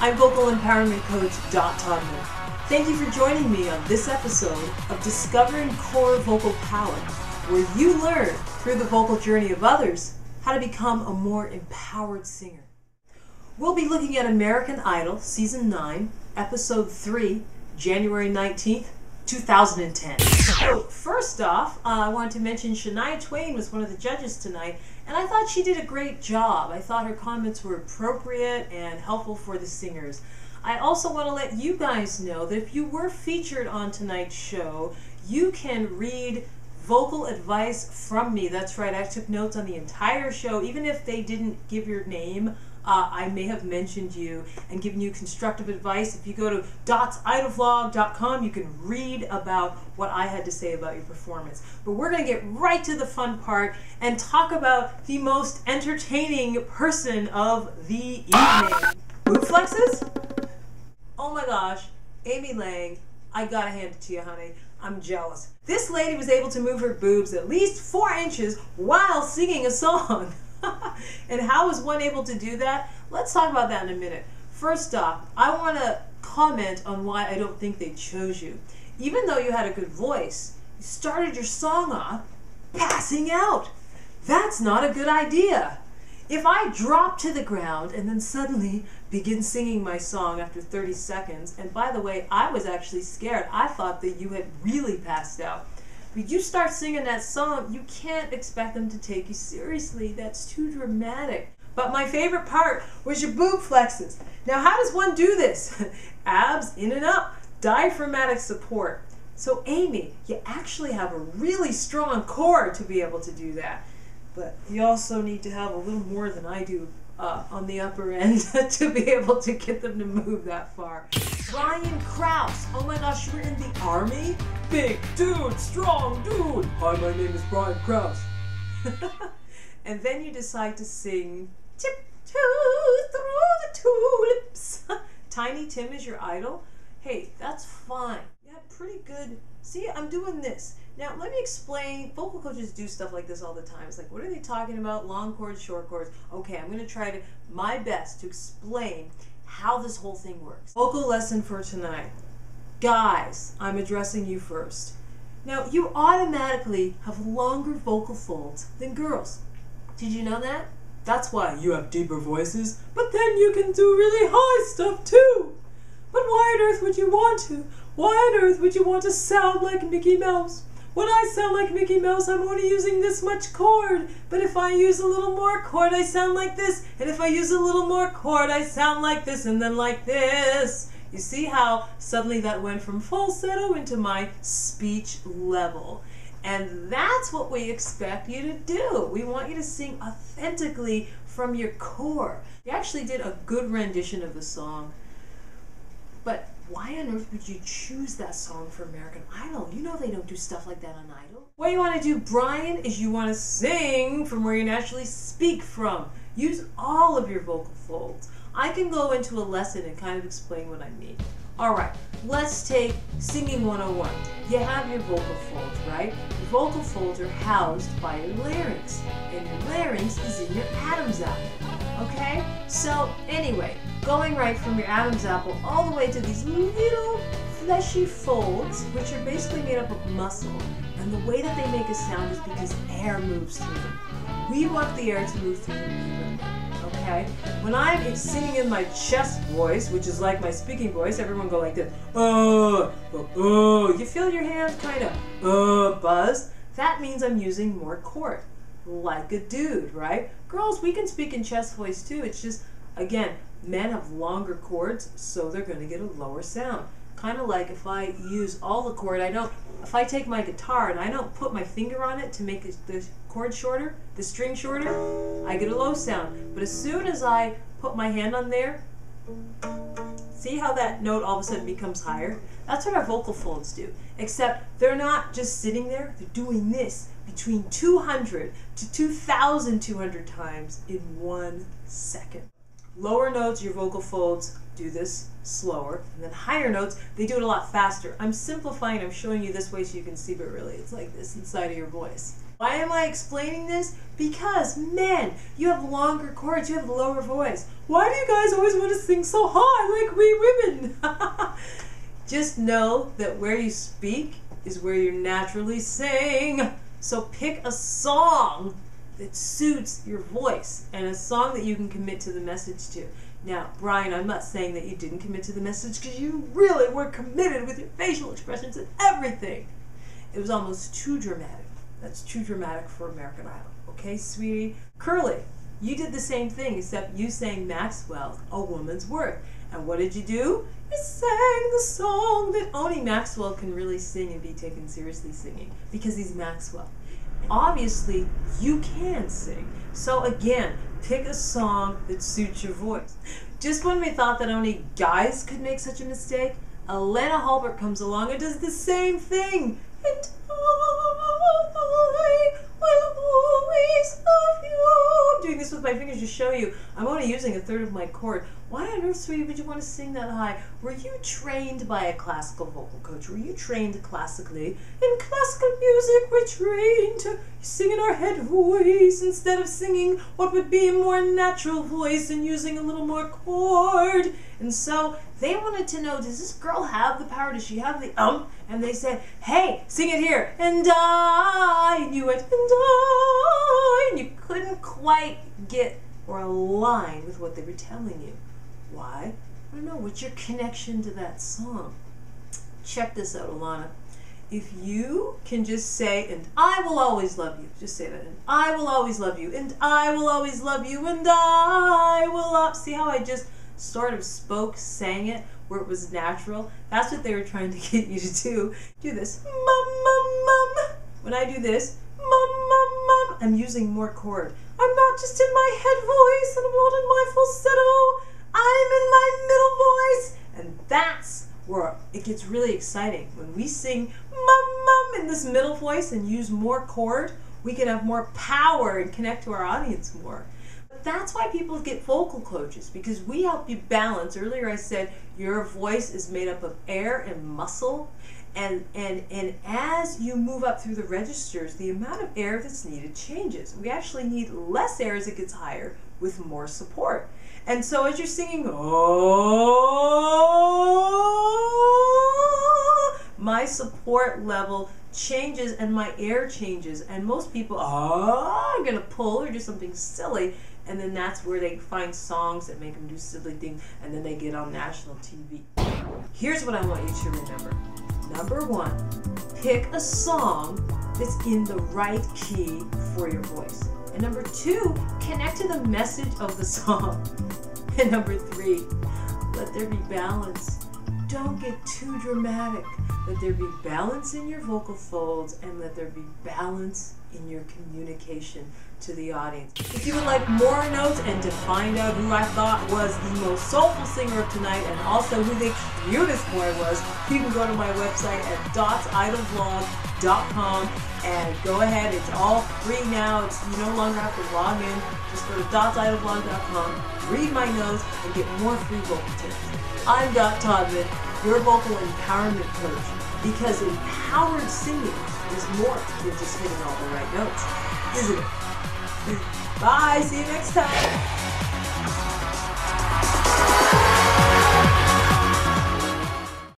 I'm vocal empowerment coach Todman. Thank you for joining me on this episode of Discovering Core Vocal Power, where you learn through the vocal journey of others how to become a more empowered singer. We'll be looking at American Idol Season 9, Episode 3, January 19th, 2010. So first off, I wanted to mention Shania Twain was one of the judges tonight, and I thought she did a great job. I thought her comments were appropriate and helpful for the singers. I also want to let you guys know that if you were featured on tonight's show, you can read vocal advice from me. That's right, I took notes on the entire show. Even if they didn't give your name, I may have mentioned you and given you constructive advice. If you go to idolvlog.com, you can read about what I had to say about your performance. But we're going to get right to the fun part and talk about the most entertaining person of the evening. Boob flexes? Oh my gosh, Amy Lang, I gotta hand it to you, honey. I'm jealous. This lady was able to move her boobs at least 4 inches while singing a song. And how was one able to do that? Let's talk about that in a minute. First off, I want to comment on why I don't think they chose you. Even though you had a good voice, you started your song off passing out. That's not a good idea. If I drop to the ground and then suddenly begin singing my song after 30 seconds, and by the way, I was actually scared. I thought that you had really passed out. But you start singing that song, you can't expect them to take you seriously. That's too dramatic. But my favorite part was your boob flexes. Now, how does one do this? Abs in and up, diaphragmatic support. So Amy, you actually have a really strong core to be able to do that. But you also need to have a little more than I do on the upper end to be able to get them to move that far. Brian Krause. Oh my gosh, you were in the army? Big dude, strong dude. Hi, my name is Brian Krause. And then you decide to sing Tiptoe Through the Tulips. Tiny Tim is your idol? Hey, that's fine. You had pretty good... See, I'm doing this. Now, let me explain. Vocal coaches do stuff like this all the time. It's like, what are they talking about? Long chords, short chords. Okay, I'm going to try my best to explain how this whole thing works. Vocal lesson for tonight. Guys, I'm addressing you first. Now, you automatically have longer vocal folds than girls. Did you know that? That's why you have deeper voices, but then you can do really high stuff too. But why on earth would you want to? Why on earth would you want to sound like Mickey Mouse? When I sound like Mickey Mouse, I'm only using this much chord. But if I use a little more chord, I sound like this. And if I use a little more chord, I sound like this and then like this. You see how suddenly that went from falsetto into my speech level. And that's what we expect you to do. We want you to sing authentically from your core. You actually did a good rendition of the song. But why on earth would you choose that song for American Idol? You know they don't do stuff like that on Idol. What you want to do, Brian, is you want to sing from where you naturally speak from. Use all of your vocal folds. I can go into a lesson and kind of explain what I mean. Alright, let's take Singing 101. You have your vocal folds, right? Your vocal folds are housed by your larynx, and your larynx is in your Adam's apple. Okay? So, anyway, going right from your Adam's apple all the way to these little fleshy folds, which are basically made up of muscle. And the way that they make a sound is because air moves through them. We want the air to move through them. Okay? When I'm singing in my chest voice, which is like my speaking voice, everyone go like this. You feel your hands kind of buzz? That means I'm using more chord. Like a dude, right? Girls, we can speak in chest voice too. It's just, again, men have longer chords, so they're going to get a lower sound. Kind of like if I use all the chord, if I take my guitar and I don't put my finger on it to make the chord shorter, the string shorter, I get a low sound. But as soon as I put my hand on there, see how that note all of a sudden becomes higher? That's what our vocal folds do. Except they're not just sitting there, they're doing this between 200 to 2,200 times in 1 second. Lower notes, your vocal folds do this slower, and then higher notes, they do it a lot faster. I'm simplifying, I'm showing you this way so you can see, but really it's like this inside of your voice. Why am I explaining this? Because men, you have longer chords, you have a lower voice. Why do you guys always want to sing so high like we women? Just know that where you speak is where you naturally sing. So pick a song that suits your voice and a song that you can commit to the message to. Now, Brian, I'm not saying that you didn't commit to the message, because you really were committed with your facial expressions and everything. It was almost too dramatic. That's too dramatic for American Idol. Okay, sweetie? Curly, you did the same thing, except you sang Maxwell's A Woman's Worth. And what did you do? You sang the song that only Maxwell can really sing and be taken seriously singing, because he's Maxwell. Obviously, you can sing. So again, pick a song that suits your voice. Just when we thought that only guys could make such a mistake, Alana Halbert comes along and does the same thing. And I will always love you. I'm doing this with my fingers to show you. I'm only using a third of my chord. Why on earth, sweetie, would you want to sing that high? Were you trained by a classical vocal coach? Were you trained classically? In classical music, we're trained to sing in our head voice instead of singing what would be a more natural voice and using a little more chord. And so they wanted to know, does this girl have the power? Does she have the And they said, hey, sing it here. And you went, and you couldn't quite get or align with what they were telling you. Why? I don't know. What's your connection to that song? Check this out, Alana. If you can just say, and I will always love you. Just say that. And I will always love you. And I will always love you. And I will see how I just sort of sang it where it was natural? That's what they were trying to get you to do. Do this. Mum, mum, mum. When I do this, mum, mum, mum, I'm using more chord. I'm not just in my head voice, and I'm not in my falsetto. I'm in my middle voice. And that's where it gets really exciting. When we sing mum, mum in this middle voice and use more chord, we can have more power and connect to our audience more. But that's why people get vocal coaches, because we help you balance. Earlier I said your voice is made up of air and muscle. And as you move up through the registers, the amount of air that's needed changes. We actually need less air as it gets higher with more support. And so as you're singing, oh, my support level changes and my air changes. And most people are going to pull or do something silly. And then that's where they find songs that make them do silly things. And then they get on national TV. Here's what I want you to remember. Number one, pick a song that's in the right key for your voice. And number two, connect to the message of the song. And number three, let there be balance. Don't get too dramatic. Let there be balance in your vocal folds, and let there be balance in your communication to the audience. If you would like more notes and to find out who I thought was the most soulful singer of tonight, and also who the cutest boy was, you can go to my website at dotsidolvlog.com and go ahead. It's all free now. You no longer have to log in. Just go to dotsidolvlog.com, read my notes, and get more free vocal tips. I'm Dot Todman, your vocal empowerment coach, because empowered singing is more than just hitting all the right notes, isn't it? Bye, see you next time.